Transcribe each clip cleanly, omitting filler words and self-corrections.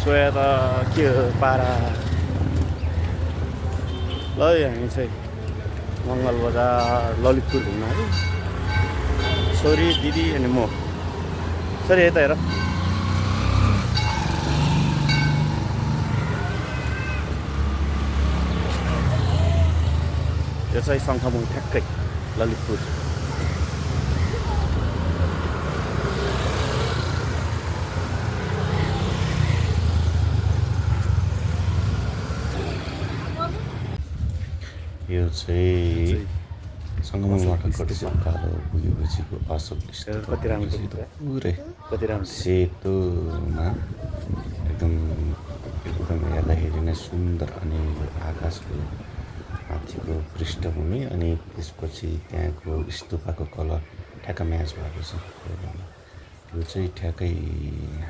Soya त के हो पारा ल हामी चाहिँ मङ्गल बजार ललितपुर घुम्न आयो छोरी दिदी अनि म छोरी यता हेर यो चाहिँ शङ्खमुङ ठ्याक्कै ललितपुर यो चाहिँ सङ्गमबाट कति उकालो पुगेपछिको अशोक कति राम्रो पुरै कति राम्रो सेतोमा एकदम एकदम हेर्दाखेरि नै सुन्दर अनि आकाशको माथिको पृष्ठभूमि अनि त्यसपछि त्यहाँको स्तूपको कलर ठ्याक्क म्याच भएको छ यो चाहिँ ठ्याक्कै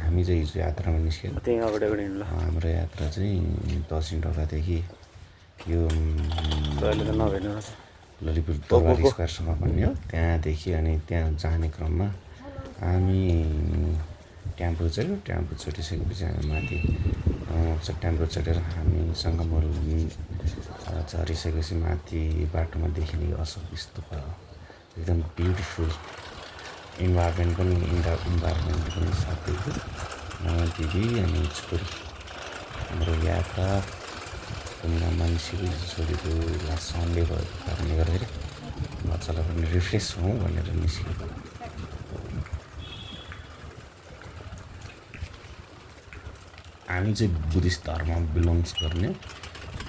हामी चाहिँ हिजो यात्रामा निस्क्यौँ त्यहीँ अगाडि अगाडि ल हाम्रो यात्रा चाहिँ दक्षिण ढोकादेखि यो अहिले त नभेट्नु ललितपुर दरबार स्क्वायरसम्म भन्ने हो त्यहाँदेखि अनि त्यहाँ जाने क्रममा हामी टेम्पो चढ्यो टेम्पो चढिसकेपछि हामी माथि टेम्पो चढेर हामी सङ्गमल झरिसकेपछि माथि बाटोमा देखिने अशोक स्तूप हो एकदम ब्युटिफुल इन्भाइरोमेन्ट पनि साथै दिदी अनि छोरी हाम्रो यात्रा घुम्न मान्छेको छोरीको लास्ट सन्डे भएको कारणले गर्दाखेरि बच्चालाई पनि रिफ्रेस हौँ भनेर निस्केको हामी चाहिँ बुद्धिस्ट धर्म बिलोङ्स गर्ने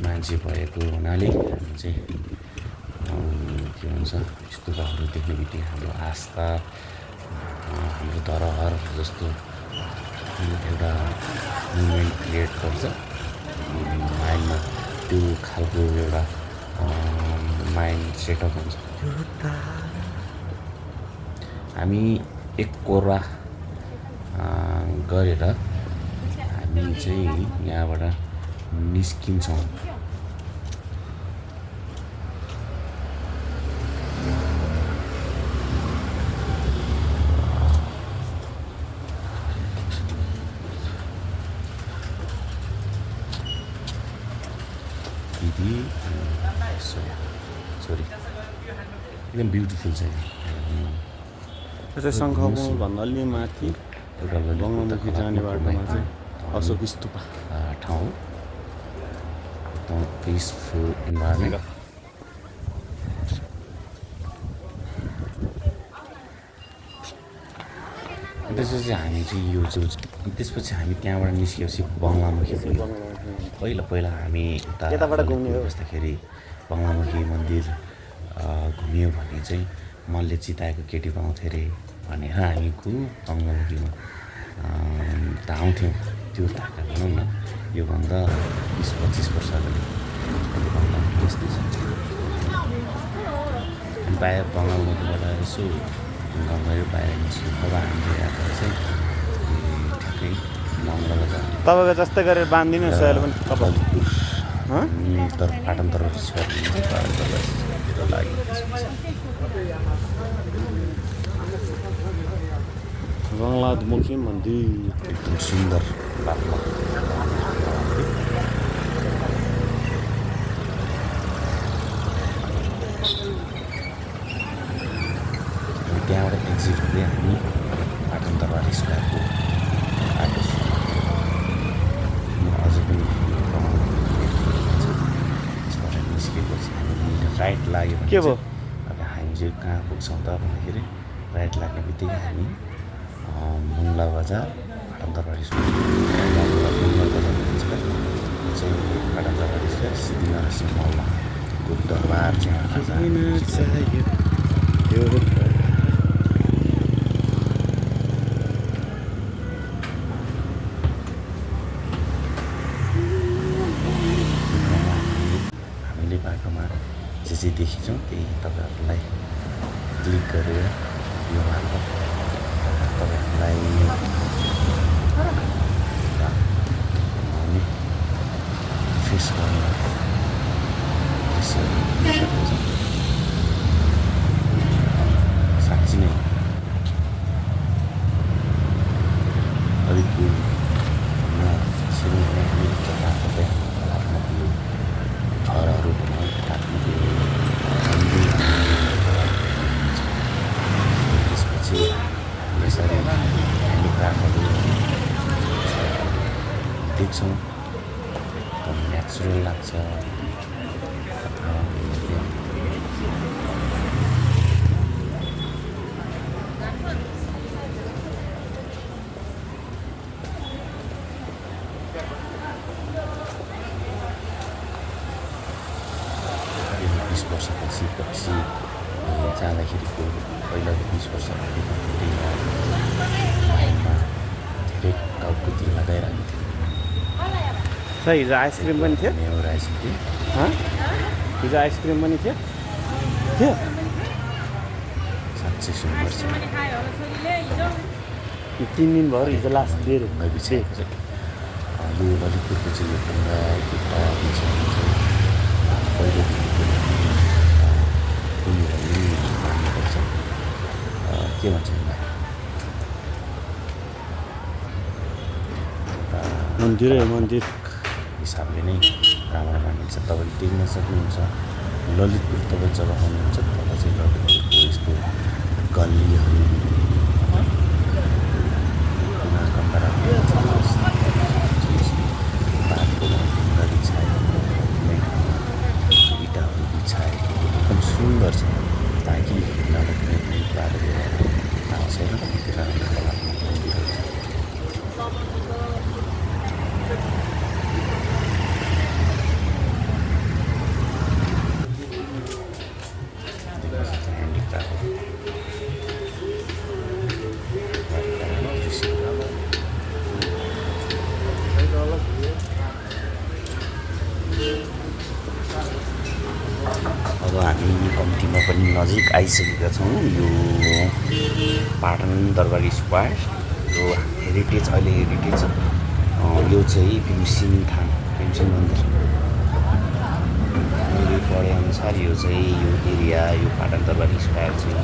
मान्छे भएको हुनाले हामी चाहिँ के भन्छ स्तूपहरू देख्ने बित्तिकै हाम्रो आस्था हाम्रो धरोहर जस्तो एउटा मुभमेन्ट क्रिएट गर्छ माइन्डमा त्यो खालको एउटा माइन्ड सेटअप हुन्छ हामी एक कोर्वा गरेर हामी चाहिँ यहाँबाट निस्किन्छौँ दिदी सरी एकदम ब्युटिफुल छ यो चाहिँ शङ्खमुङभन्दा अलि माथि बङ्गलामुखी जाने बाटोमा चाहिँ अशोक स्तूप ठाउँ एकदम पिसफुल इन्भाइरोमेन्ट त्यसपछि हामी चाहिँ यो त्यसपछि हामी त्यहाँबाट निस्केपछि बङ्गलामुखी पहिला हामी यताबाट घुम्ने हो बस्दाखेरि बङ्गलामुखी मन्दिर घुम्यो भने चाहिँ मलले चिताएको केटी पाउँथ्यो अरे भनेर हामी खुब बङ्गलामुखीमा धाउँथ्यौँ त्यो ताका भनौँ न योभन्दा 20-25 वर्ष अगाडि बङ्गलामुखी त्यस्तै छ बाहिर बङ्गालबाट यसो गाउँघर बाहिर निस्क्यो अब हाम्रो यात्रा चाहिँ ठ्याक्कै मङ्गल जाने तपाईँको जस्तै गरेर बाँधिदिनुहोस् अहिले पनि तर पाटन तर्फ लागि बङ्गलामुखी मन्दिर एकदम सुन्दर बाटो त्यहाँबाट एक्जिट हुँदै हामी पाटन दरबार स्क्वायरको बाटो अझै पनि त्यसबाट निस्केपछि हामी राइट लाग्यो भने के भयो अब हामी चाहिँ कहाँ पुग्छौँ त भन्दाखेरि राइट लाग्ने बित्तिकै हामी मुङ्ला बजार पाटन दरबार स्क्वायर मुङ्ला बजार भन्छ चाहिँ पाटन दरबार स्क्वायर सिद्धि नरसिंह मल्लको दरबार चाहिँ बाटोमा जे जे देखिन्छौँ त्यही तपाईँहरूलाई क्लिक गरेर यो मार्फत तपाईँहरूलाई फेस गर्न दृश्यहरू साँच्ची नै ललितपुरमा देख्छौँ एकदम नेचुरल लाग्छ। वर्षपछि जाँदाखेरिको पहिला 20 वर्ष अगाडि लाइनमा धेरै टाउकोतिर लगाइरहेको थियो। सर हिजो आइसक्रिम पनि थियो? एउटा आइसक्रिम हिजो आइसक्रिम पनि थियो? थियो? साँच्चै सुन्दर छ। 3 दिन भयो हिजो लास्ट दिएर बिछाएको छ। यो ललितपुरको चाहिँ यो ढुङ्गा खुट्टा बिछाएको चाहिँ पहिलोदेखिको मान्नुपर्छ। के भन्छ यसलाई? मन्दिर हिसाबले नै राम्रो मानिन्छ। तपाईँले देख्न सक्नुहुन्छ ललितपुर तपाईँ जब आउनुहुन्छ तब चाहिँ ललितपुरको यस्तो गल्लीहरू बाटोमा ढुङ्गा बिछाएको इँटाहरू बिछाएको एकदम सुन्दर छ। ताकि नभए बाटोतिर आएको छैन त्यो राम्रो कलात्मक मन्दिरहरू छ। अब हामी कम्तीमा पनि नजिक आइसकेका छौँ। यो पाटन दरबार स्क्वायर यो हेरिटेज अहिले हेरिटेज यो चाहिँ भीमसेन मन्दिर मैले पढेअनुसार यो चाहिँ यो एरिया यो पाटन दरबार स्क्वायर चाहिँ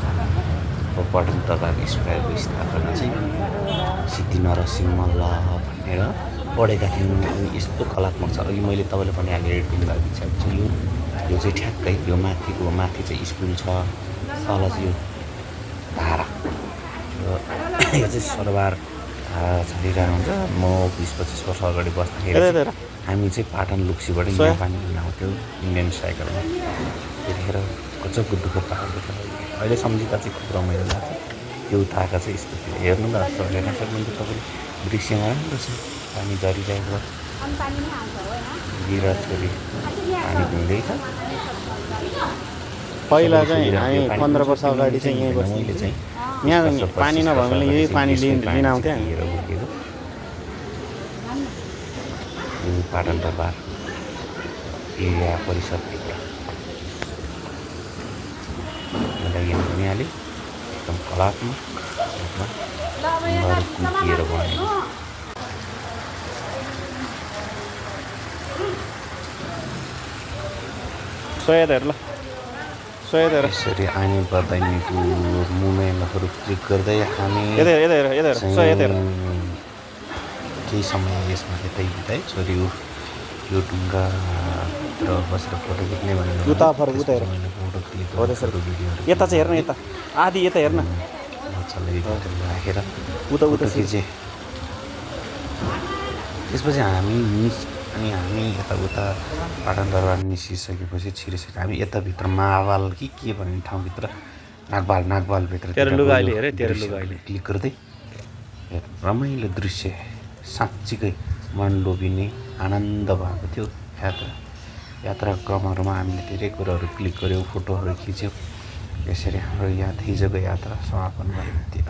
पाटन दरबार स्क्वायरको स्थापना चाहिँ सिद्धि नरसिंह मल्ल भनेर पढेका थियौँ। यस्तो कलात्मक छ। अघि मैले तपाईँले भनिहालेँ ढुङ्गा बिछाएको छ। यो चाहिँ ठ्याक्कै यो माथि चाहिँ स्कुल छ, तल चाहिँ यो धारा यो चाहिँ सरबार छरिरहेको हुन्छ। म 20-25 वर्ष अगाडि बस्दाखेरि हामी चाहिँ पाटन लुक्सीबाट यहाँ पानी लिन आउँथ्यौँ इन्डियन साइकलमा। त्यतिखेर गजबको दुःख पाएको थियो। अहिले सम्झिँदा चाहिँ खुब रमाइलो लाग्छ। त्यो उताका चाहिँ यस्तो थियो। हेर्नु न हेर्न सक्नुहुन्छ तपाईँले दृश्यमा राम्रो छ। पानी झरिरहेको गिरा छोरी पानी हुँदैछ। पहिला चाहिँ हामी 15 वर्ष अगाडि चाहिँ यहीँ बस्ने चाहिँ यहाँ पानी नभए भने यही पानी लिन आउँथ्यो। यो पाटन दरबार एरिया परिसरभित्र यहाँ भनिहालेँ एकदम कलात्मक रूपमा कुकिएर बनाएको। सोहेर यसरी आनी बर्दैनीको मुभमेन्टहरू क्लिक गर्दै हामी केही समय यसमा यतै बिताएँ। छोरी यो ढुङ्गाभित्र बसेर फोटो खिच्ने भनेर उता फर्क उता हेर मैले फोटो क्लिक हो त्यसरी भिडियोहरू यता चाहिँ हेर्न यता आधी यता हेर्न मजाले राखेर उता उता खिचेँ। त्यसपछि हामी यताउता पाटन दरबार निस्किसकेपछि छिरिसक्यो। हामी यताभित्र महावाल कि के भन्ने ठाउँभित्र नागबालभित्र क्लिक गर्दै रमाइलो दृश्य साँच्चीकै मन लोभिने आनन्द भएको थियो। यात्रा क्रमहरूमा हामीले धेरै कुराहरू क्लिक गऱ्यौँ, फोटोहरू खिच्यौँ। यसरी हाम्रो हिजोको यात्रा समापन भएको थियो।